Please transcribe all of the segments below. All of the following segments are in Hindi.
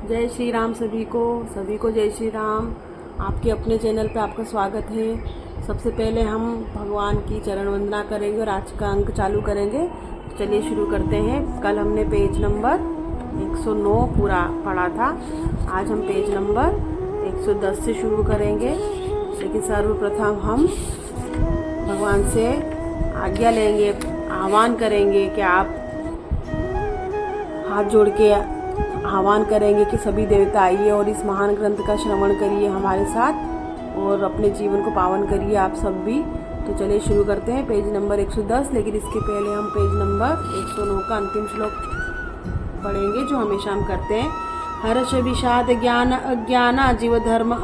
जय श्री राम सभी को जय श्री राम। आपके अपने चैनल पे आपका स्वागत है। सबसे पहले हम भगवान की चरण वंदना करेंगे और आज का अंक चालू करेंगे। तो चलिए शुरू करते हैं। कल हमने पेज नंबर 109 पूरा पढ़ा था। आज हम पेज नंबर 110 से शुरू करेंगे। लेकिन सर्वप्रथम हम भगवान से आज्ञा लेंगे, आह्वान करेंगे कि आप हाथ जोड़ के आह्वान करेंगे कि सभी देवता आइए और इस महान ग्रंथ का श्रवण करिए हमारे साथ और अपने जीवन को पावन करिए आप सब भी। तो चलिए शुरू करते हैं पेज नंबर 110। लेकिन इसके पहले हम पेज नंबर 109 का अंतिम श्लोक पढ़ेंगे जो हमेशा हम करते हैं। हर्ष विषाद ज्ञान अज्ञाना जीव धर्म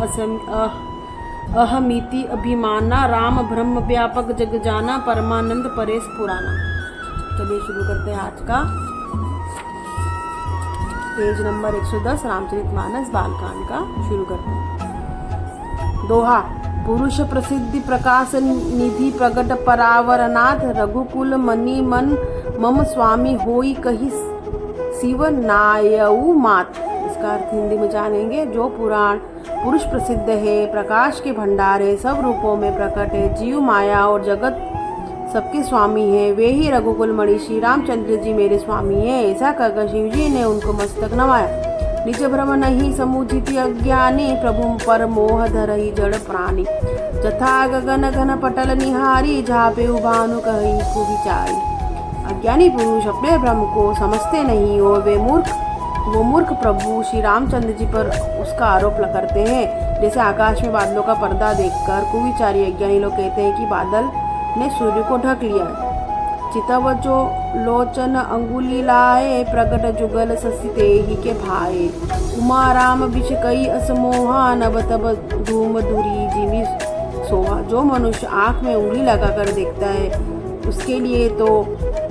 अहमिति अभिमाना राम ब्रह्म व्यापक जग जाना परमानंद परेश पुराना। चलिए शुरू करते हैं आज का पेज नंबर 110 रामचरितमानस बालकांड का शुरू करते हैं। दोहा। पुरुष प्रसिद्धि प्रकाश निधि प्रगट परावरनाथ रघुकुल मणि मन मम स्वामी होई कही शिव नायऊ मात। इसका अर्थ हिंदी में जानेंगे। जो पुराण पुरुष प्रसिद्ध है, प्रकाश के भंडार है, सब रूपों में प्रकट है, जीव माया और जगत सबके स्वामी है, वे ही रघुकुल मणि श्री रामचंद्र जी मेरे स्वामी है। ऐसा कहकर शिव जी ने उनको मस्तक नवाया। निज भ्रम नहीं समुचित अज्ञानी प्रभु पर मोह धरहि जड़ प्राणी। जथा गगन घन पटल निहारी झापे भानु कहि कुविचारी। अज्ञानी पुरुष अपने भ्रम को समझते नहीं और वो मूर्ख प्रभु श्री रामचंद्र जी पर उसका आरोप करते हैं। जैसे आकाश में बादलों का पर्दा देखकर कुविचारी अज्ञानी लोग कहते हैं कि बादल ने सूर्य को ढक लिया। चितव जो लोचन अंगुली लाए प्रगट जुगल ससिते ही के भाए। उमा राम विष कई असमोहा नभ तब धूम धुरी जीवी सोहा। जो मनुष्य आँख में उंगली लगाकर देखता है उसके लिए तो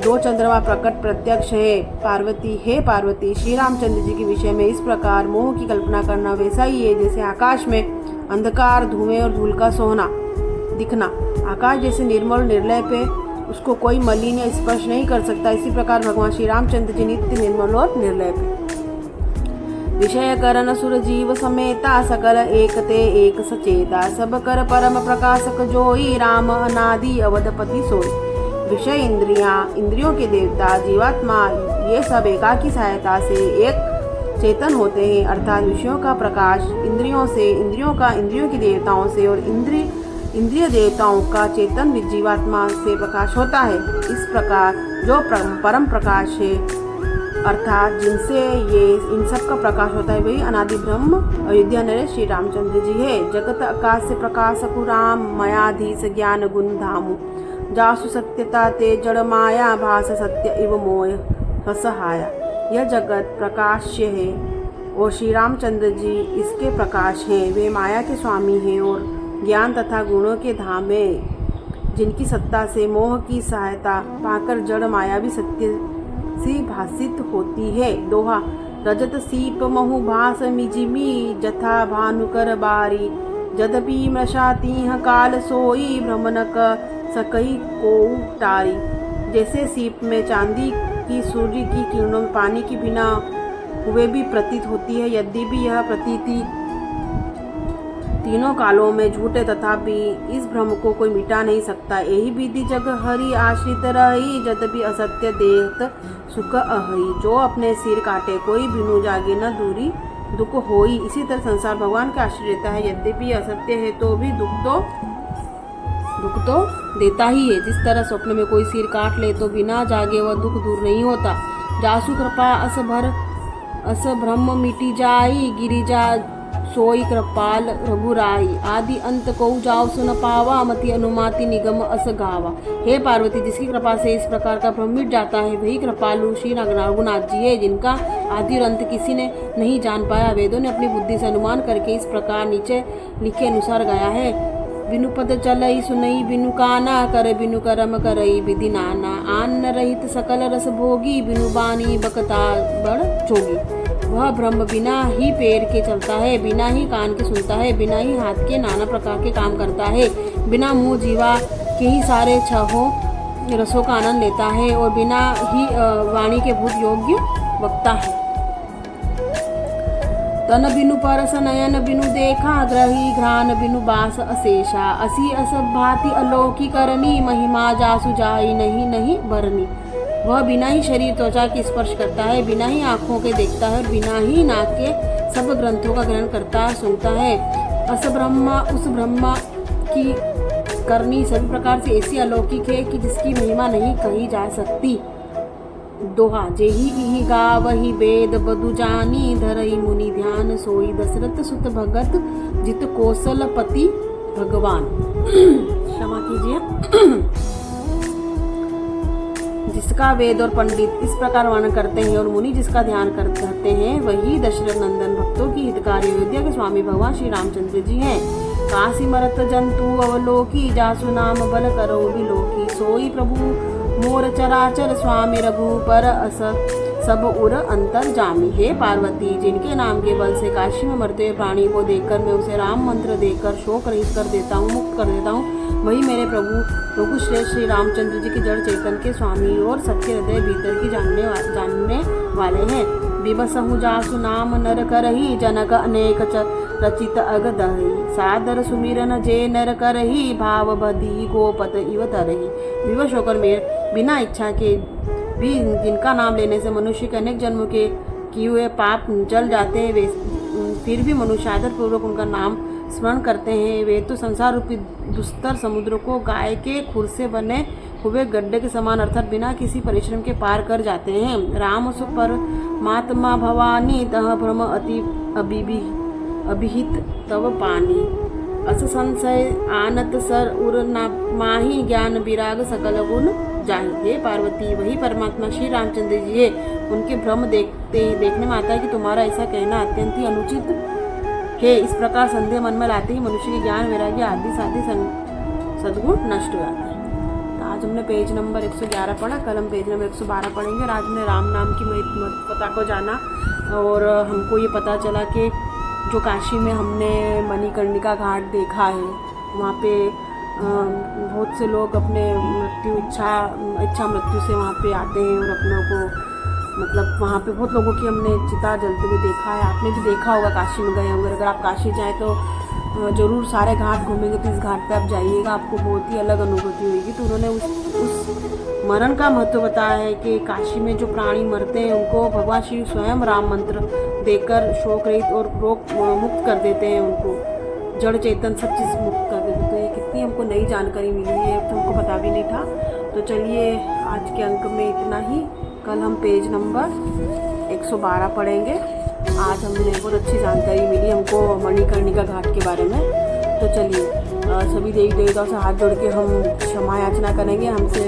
दो चंद्रमा प्रकट प्रत्यक्ष है। पार्वती श्री रामचंद्र जी के विषय में इस प्रकार मोह की कल्पना करना वैसा ही है जैसे आकाश में अंधकार धुएं और धूल का सोहना दिखना। आकाश जैसे निर्मल निर्लय पे उसको कोई मलिन या स्पर्श नहीं कर सकता, इसी प्रकार भगवान श्री रामचंद्र जी नित्य निर्मल और निर्लय पे। विषय करण सुर जीव समेता सकल एकते एक सचेता। सब कर परम प्रकाशक जोई राम अनादि अवधपति सोई। विषय इंद्रियों के देवता जीवात्मा ये सब एकाकी सहायता से एक चेतन होते हैं, अर्थात विषयों का प्रकाश इंद्रियों से, इंद्रियों की देवताओं से और इंद्रिय देवताओं का चेतन जीवात्मा से प्रकाश होता है। इस प्रकार जो परम प्रकाश है अर्थात जिनसे ये इन सब का प्रकाश होता है वही अनादि ब्रह्म अयोध्या नरेश श्री रामचंद्र जी है। जगत आकाश से प्रकाशकु राम मयाधीश ज्ञान गुण धामु। जासु सत्यता ते जड़ माया भास सत्य इव मोय हसहाया। यह जगत प्रकाश्य है और श्री रामचंद्र जी इसके प्रकाश हैं। वे माया के स्वामी हैं और ज्ञान तथा गुणों के धाम है, जिनकी सत्ता से मोह की सहायता पाकर जड़ माया भी सत्य सी भासित होती है। दोहा। रजत सीप महु भास मिजिमी जथा भानुकर बारी। जदपि मृषातीह काल सोई भ्रमणक सकई को टारी। जैसे सीप में चांदी की सूर्य की किरणों में पानी के बिना हुए भी प्रतीत होती है, यद्यपि यह प्रतीति तीनों कालों में झूठे तथापि इस भ्रम को कोई मिटा नहीं सकता। यही विधि जग हरि आश्रित रही यद्यपि असत्य देहत सुख अहई। जो अपने सिर काटे कोई बिनु जागे न दूरी दुख होई। इसी तरह संसार भगवान के आश्रित रहता है, यद्यपि असत्य है तो भी दुख तो देता ही है। जिस तरह स्वप्न में कोई सिर काट ले तो बिना जागे वह दुख दूर नहीं होता। जासु कृपा अस ब्रह्म मिटी जाई गिरिजा सोई कृपाल रघुराई। आदि अंत को जाओ सुन पावा मति अनुमाति निगम अस गावा। हे पार्वती, जिसकी कृपा से इस प्रकार का भ्रम मिट जाता है वही कृपालु श्री रघुनाथ जी है, जिनका आदि और अंत किसी ने नहीं जान पाया। वेदों ने अपनी बुद्धि से अनुमान करके इस प्रकार नीचे लिखे अनुसार गाया है। बिनु पद चलई सुनई बिनु काना कर बिनु करम करई विधि नाना। आन रहित सकल रस भोगी बिनु बानी बकता बड़ जोगी। वह ब्रह्म बिना ही पैर के चलता है, बिना ही कान के सुनता है, बिना ही हाथ के नाना प्रकार के काम करता है, बिना मुंह जीवा के ही सारे छहों रसों का आनंद लेता है और बिना ही वाणी के भूत योग्य वक्ता है। तन बिनु परस नयन बिनु देखा, ग्रही घ्राण बिनु बास अशेषा। असी अस भांति अलौकिक करनी, महिमा जासु जाई नहीं नहीं भरनी। वह बिना ही शरीर त्वचा की स्पर्श करता है, बिना ही आँखों के देखता है और बिना ही नाक के सब ग्रंथों का ग्रहण करता सुनता है। अस ब्रह्मा उस ब्रह्मा की करनी सभी प्रकार से ऐसी अलौकिक है कि जिसकी महिमा नहीं कही जा सकती। दोहा, जेहि इहि गावहि वेद बधु जानी, धरहि मुनि ध्यान सोई दशरथ सुत भगत, जित कौशलपति भगवान। क्षमा कीजिए। जिसका वेद और पंडित इस प्रकार वर्णन करते हैं और मुनि जिसका ध्यान करते हैं, वही दशरथ नंदन भक्तों की हितकारी अयोध्या के स्वामी भगवान श्री रामचंद्र जी हैं। काशी मरत जंतु अवलोकी, जासु नाम बल करो बिलोकी। सोई प्रभु मोर चराचर, स्वामी रघुपर अस सब उर अंतर जामी। हे पार्वती, जिनके नाम के बल से काशी में मरते हुए प्राणी को देखकर मैं उसे राम मंत्र देकर शोक रहित कर देता हूँ, मुक्त कर देता हूँ, वही मेरे प्रभु रघुश्रेष्ठ श्री रामचंद्र जी के जड़ चेतन के स्वामी और सबके हृदय भीतर की जानने वाले हैं। विबसहु जासु नाम नर करही, जनक अनेक रचित अग दही। सादर सुमिरन जे नर करही, भाव बधी गोपत इव तरही। विवश होकर मेरे बिना इच्छा के भी जिनका नाम लेने से मनुष्य के अनेक जन्मों के किए हुए पाप जल जाते हैं, वे फिर भी मनुष्य आदर पूर्वक उनका नाम स्मरण करते हैं। वे तो संसार रूपी दुस्तर समुद्र को गाय के खुर से बने हुए गड्ढे के समान अर्थात बिना किसी परिश्रम के पार कर जाते हैं। राम सु परमात्मा भवानी, तह भ्रम अति अभिहित तव पानी। अस संशय आनत सर उर माही, ज्ञान विराग सकल गुण जाहि। हे पार्वती, वही परमात्मा श्री रामचंद्र जी है। उनके भ्रम देखने में आता है कि तुम्हारा ऐसा कहना अत्यंत ही अनुचित है। इस प्रकार संदेह मन में लाते ही मनुष्य के ज्ञान वैराग्य आदि साधि सद्गुण नष्ट हो जाते हैं। तो आज हमने पेज नंबर 111 पढ़ा, कल हम पेज नंबर 112 पढ़ेंगे। और आज हमने राम नाम की महत्वता को जाना और हमको ये पता चला कि जो काशी में हमने मणिकर्णिका घाट देखा है, वहाँ पे बहुत से लोग अपने इच्छा मृत्यु से वहाँ पे आते हैं और अपनों को मतलब वहाँ पे बहुत लोगों की हमने चिता जलते हुए देखा है। आपने भी देखा होगा, काशी में गए होंगे। अगर आप काशी जाएँ तो ज़रूर सारे घाट घूमेंगे तो इस घाट पे आप जाइएगा, आपको बहुत ही अलग अनुभूति होगी। तो उन्होंने उस मरण का महत्व बताया है कि काशी में जो प्राणी मरते हैं उनको भगवान श्री स्वयं राम मंत्र देकर शोक रहित और रोग मुक्त कर देते हैं, उनको जड़ चेतन सब चीज़ मुक्त कर देते हैं। तो ये कितनी हमको नई जानकारी मिली है, तो हमको पता भी नहीं था। तो चलिए आज के अंक में इतना ही। कल हम पेज नंबर 112 पढ़ेंगे। आज हमने बहुत अच्छी जानकारी मिली हमको मणिकर्णिका घाट के बारे में। तो चलिए सभी देवी देवताओं से हाथ जोड़ के हम क्षमा याचना करेंगे। हमसे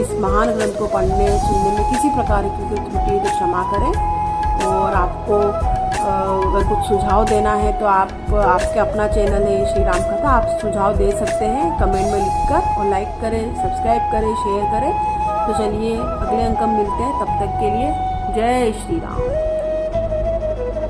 इस महान ग्रंथ को पढ़ने सुनने में किसी प्रकार की कोई त्रुटि है तो क्षमा करें। और आपको अगर कुछ सुझाव देना है तो आपके अपना चैनल है श्री राम कथा, आप सुझाव दे सकते हैं कमेंट में लिखकर। और लाइक करें, सब्सक्राइब करें, शेयर करें। तो चलिए अगले अंक में मिलते हैं, तब तक के लिए जय श्री राम।